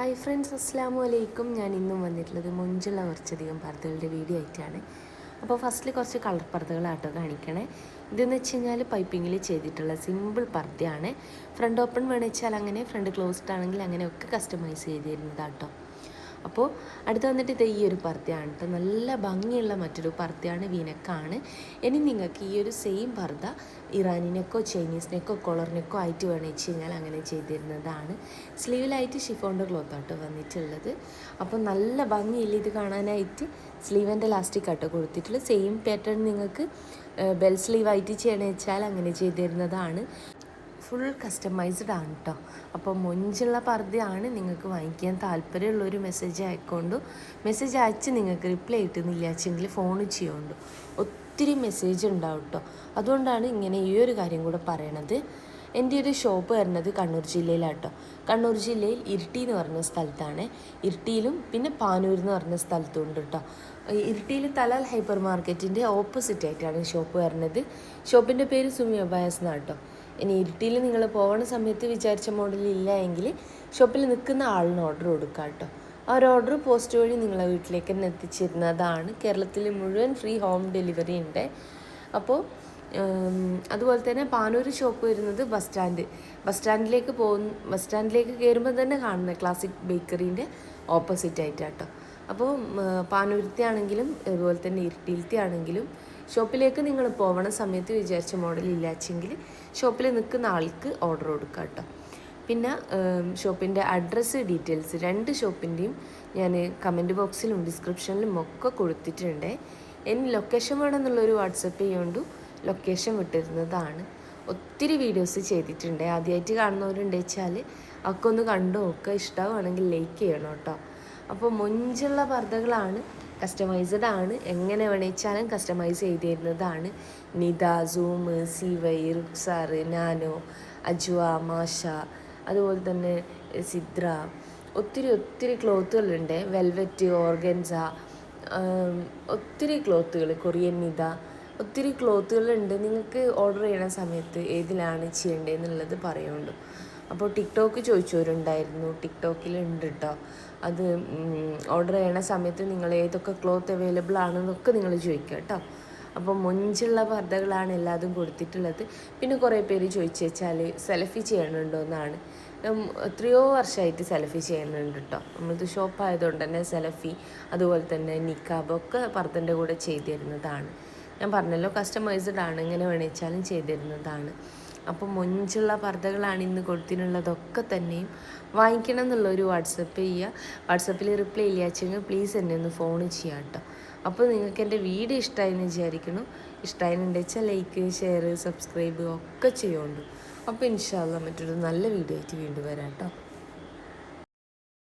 Hi friends, അസ്സലാമു അലൈക്കും. ഞാൻ ഇന്നും വന്നിട്ടുള്ളത് മൊഞ്ചുള്ള കുറച്ചധികം പർദ്ദകളുടെ വീഡിയോ ആയിട്ടാണ്. അപ്പോൾ ഫസ്റ്റിൽ കുറച്ച് കളർ പർദ്ദകളാട്ടോ കാണിക്കണേ. ഇതെന്ന് വെച്ച് കഴിഞ്ഞാൽ പൈപ്പിങ്ങിൽ ചെയ്തിട്ടുള്ള സിമ്പിൾ പർദ്ദയാണ്. ഫ്രണ്ട് ഓപ്പൺ വേണിച്ചാൽ അങ്ങനെ, ഫ്രണ്ട് ക്ലോസ്ഡ് ആണെങ്കിൽ അങ്ങനെയൊക്കെ കസ്റ്റമൈസ് ചെയ്ത് തരുന്നതാട്ടോ. അപ്പോൾ അടുത്ത് വന്നിട്ട് ഇത് ഈ ഒരു പർദ്ദയാണ് കേട്ടോ. നല്ല ഭംഗിയുള്ള മറ്റൊരു പർദ്ദയാണ്, വീനക്കാണ്. ഇനി നിങ്ങൾക്ക് ഈ ഒരു സെയിം പർദ്ദ ഇറാനിനെക്കോ ചൈനീസിനെക്കോ കൊളറിനെക്കോ ആയിട്ട് വേണമെന്ന് കഴിഞ്ഞാൽ അങ്ങനെ ചെയ്തിരുന്നതാണ്. സ്ലീവിലായിട്ട് ഷിഫോണിൻ്റെ ക്ലോത്ത് ആട്ടോ വന്നിട്ടുള്ളത്. അപ്പോൾ നല്ല ഭംഗിയില്ല ഇത് കാണാനായിട്ട്. സ്ലീവിൻ്റെ ലാസ്റ്റിക് ആട്ടോ കൊടുത്തിട്ടുള്ളത്. സെയിം പാറ്റേൺ നിങ്ങൾക്ക് ബെൽ സ്ലീവായിട്ട് ചെയ്യണമെന്ന് വെച്ചാൽ അങ്ങനെ ചെയ്തിരുന്നതാണ്. ഫുൾ കസ്റ്റമൈസ്ഡ് ആണ് കേട്ടോ. അപ്പോൾ മൊഞ്ചുള്ള പർദ്ദയാണ്. നിങ്ങൾക്ക് വാങ്ങിക്കാൻ താല്പര്യമുള്ളൊരു മെസ്സേജ് അയക്കൊണ്ടു. മെസ്സേജ് അയച്ച് നിങ്ങൾക്ക് റിപ്ലൈ കിട്ടുന്നില്ല വെച്ചെങ്കിൽ ഫോൺ ചെയ്യുന്നുണ്ട്. ഒത്തിരി മെസ്സേജ് ഉണ്ടാവും കേട്ടോ. അതുകൊണ്ടാണ് ഇങ്ങനെ ഈ ഒരു കാര്യം കൂടെ പറയണത്. എൻ്റെ ഒരു ഷോപ്പ് വരുന്നത് കണ്ണൂർ ജില്ലയിലാട്ടോ. കണ്ണൂർ ജില്ലയിൽ ഇരിട്ടി എന്ന് പറഞ്ഞ സ്ഥലത്താണ്. ഇരിട്ടിയിലും പിന്നെ പാനൂർ എന്ന് പറഞ്ഞ സ്ഥലത്തും ഉണ്ട് കേട്ടോ. ഇരിട്ടിയിൽ തലാൽ ഹൈപ്പർ മാർക്കറ്റിൻ്റെ ഓപ്പോസിറ്റ് ആയിട്ടാണ് ഷോപ്പ് വരുന്നത്. ഷോപ്പിൻ്റെ പേര് സുമി അബായസ് എന്നാണ് കേട്ടോ. ഇനി ഇരിട്ടിയിൽ നിങ്ങൾ പോകുന്ന സമയത്ത് വിചാരിച്ച മോഡലില്ല എങ്കിൽ ഷോപ്പിൽ നിൽക്കുന്ന ആളിന് ഓർഡർ കൊടുക്കുക കേട്ടോ. ആ ഒരു ഓർഡർ പോസ്റ്റ് വഴി നിങ്ങളെ വീട്ടിലേക്ക് തന്നെ എത്തിച്ചിരുന്നതാണ്. കേരളത്തിൽ മുഴുവൻ ഫ്രീ ഹോം ഡെലിവറി ഉണ്ട്. അപ്പോൾ അതുപോലെ തന്നെ പാനൂർ ഷോപ്പ് വരുന്നത് ബസ് സ്റ്റാൻഡിലേക്ക് കയറുമ്പോൾ തന്നെ കാണുന്നത് ക്ലാസിക് ബേക്കറീൻ്റെ ഓപ്പോസിറ്റ് ആയിട്ടാട്ടോ. അപ്പോൾ പാനൂരത്തെ ആണെങ്കിലും അതുപോലെ തന്നെ ഇരിട്ടിയിലത്തെ ആണെങ്കിലും ഷോപ്പിലേക്ക് നിങ്ങൾ പോകണ സമയത്ത് വിചാരിച്ച മോഡൽ ഇല്ലാച്ചെങ്കിൽ ഷോപ്പിൽ നിൽക്കുന്ന ആൾക്ക് ഓർഡർ കൊടുക്കുക കേട്ടോ. പിന്നെ ഷോപ്പിൻ്റെ അഡ്രസ്സ് ഡീറ്റെയിൽസ് രണ്ട് ഷോപ്പിൻ്റെയും ഞാൻ കമൻറ്റ് ബോക്സിലും ഡിസ്ക്രിപ്ഷനിലും ഒക്കെ കൊടുത്തിട്ടുണ്ട്. ഇനി ലൊക്കേഷൻ വേണമെന്നുള്ളൊരു വാട്സപ്പ് ചെയ്യുകൊണ്ട് ലൊക്കേഷൻ വിട്ടിരുന്നതാണ്. ഒത്തിരി വീഡിയോസ് ചെയ്തിട്ടുണ്ട്. ആദ്യമായിട്ട് കാണുന്നവരുണ്ട് വെച്ചാൽ ഒക്കെ ഒന്ന് കണ്ടു നോക്കുക. ഇഷ്ടമാണെങ്കിൽ ലൈക്ക് ചെയ്യണം കേട്ടോ. അപ്പോൾ മൊഞ്ചുള്ള പർദ്ദകളാണ്, കസ്റ്റമൈസ്ഡ് ആണ്. എങ്ങനെ വേണിച്ചാലും കസ്റ്റമൈസ് ചെയ്ത് തരുന്നതാണ്. നിത, സൂം, സിവൈ, റുക്സാർ, നാനോ, അജ്വ, മാഷ, അതുപോലെ തന്നെ സിദ്ര, ഒത്തിരി ക്ലോത്തുകളുണ്ട്. വെൽവെറ്റ്, ഓർഗൻസ, ഒത്തിരി ക്ലോത്തുകൾ, കൊറിയൻ നിത, ഒത്തിരി ക്ലോത്തുകളുണ്ട്. നിങ്ങൾക്ക് ഓർഡർ ചെയ്യണ സമയത്ത് ഏതിലാണ് ചെയ്യേണ്ടതെന്നുള്ളത് പറയുള്ളൂ. അപ്പോൾ ടിക്ടോക്ക് ചോദിച്ചവരുണ്ടായിരുന്നു. ടിക്ടോക്കിലുണ്ട് കേട്ടോ. അത് ഓർഡർ ചെയ്യണ സമയത്ത് നിങ്ങൾ ഏതൊക്കെ ക്ലോത്ത് അവൈലബിൾ ആണെന്നൊക്കെ നിങ്ങൾ ചോദിക്കുക കേട്ടോ. അപ്പോൾ മൊഞ്ചുള്ള പർദ്ദകളാണ് എല്ലാതും കൊടുത്തിട്ടുള്ളത്. പിന്നെ കുറേ പേര് ചോദിച്ചു വെച്ചാൽ സെൽഫി ചെയ്യണുണ്ടോ എന്നാണ്. എത്രയോ വർഷമായിട്ട് സെൽഫി ചെയ്യുന്നുണ്ട് കേട്ടോ. നമ്മളത് ഷോപ്പായതുകൊണ്ട് തന്നെ സെൽഫി അതുപോലെ തന്നെ നിക്കാബൊക്കെ പർദ്ദൻ്റെ കൂടെ ചെയ്തു തരുന്നതാണ്. ഞാൻ പറഞ്ഞല്ലോ കസ്റ്റമൈസ്ഡ് ആണ്, എങ്ങനെ വേണിച്ചാലും ചെയ്തു തരുന്നതാണ്. അപ്പോൾ മൊഞ്ചുള്ള പർദ്ദകളാണ് ഇന്ന് കൊടുത്തിട്ടുള്ളതൊക്കെ തന്നെയും. വാങ്ങിക്കണം എന്നുള്ളൊരു വാട്സപ്പ് ചെയ്യുക. വാട്സപ്പിൽ റിപ്ലൈ ഇല്ല വെച്ചെങ്കിൽ പ്ലീസ് എന്നെ ഒന്ന് ഫോൺ ചെയ്യാം കേട്ടോ. അപ്പോൾ നിങ്ങൾക്ക് എൻ്റെ വീഡിയോ ഇഷ്ടമായെന്ന് വിചാരിക്കണം. ഇഷ്ടമായെന്നുണ്ടെന്ന് വെച്ചാൽ ലൈക്ക്, ഷെയർ, സബ്സ്ക്രൈബ് ഒക്കെ ചെയ്യുന്നുണ്ട്. അപ്പോൾ ഇൻഷാ അല്ലാഹ് മറ്റൊരു നല്ല വീഡിയോ ആയിട്ട് വീണ്ടും വരാം കേട്ടോ.